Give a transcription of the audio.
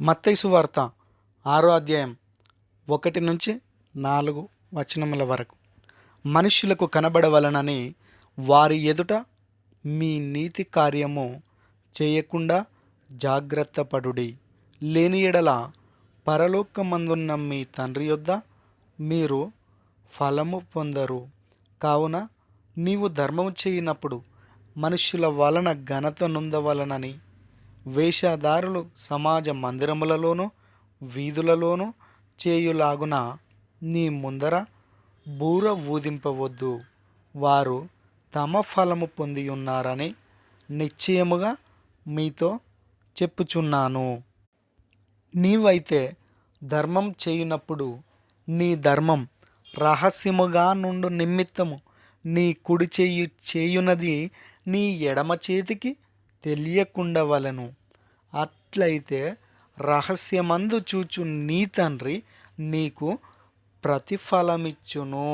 మత్తయి సువార్త 6వ అధ్యాయం 1-4 వచనముల వరకు. మనుష్యులకు కనబడవలనని వారి ఎదుట మీ నీతి కార్యము చేయకుండా జాగ్రత్త పడుడి. లేని ఎడల పరలోకమందున్న మీ తండ్రి యొద్ద మీరు ఫలము పొందరు. కావున నీవు ధర్మము చేయనప్పుడు మనుష్యుల వలన ఘనత నొందవలనని వేషధారులు సమాజ మందిరములలోనూ వీధులలోనూ చేయులాగున నీ ముందర బూర ఊదింపవద్దు. వారు తమ ఫలము పొంది ఉన్నారని నిశ్చయముగా మీతో చెప్పుచున్నాను. నీవైతే ధర్మం చేయునప్పుడు నీ ధర్మం రహస్యముగా నుండు నిమిత్తము నీ కుడి చెయ్యి చేయునది నీ ఎడమ చేతికి తెలియకుండవలెను. అట్లయితే రహస్యమందు చూచు నీ తండ్రి నీకు ప్రతిఫలమిచ్చును.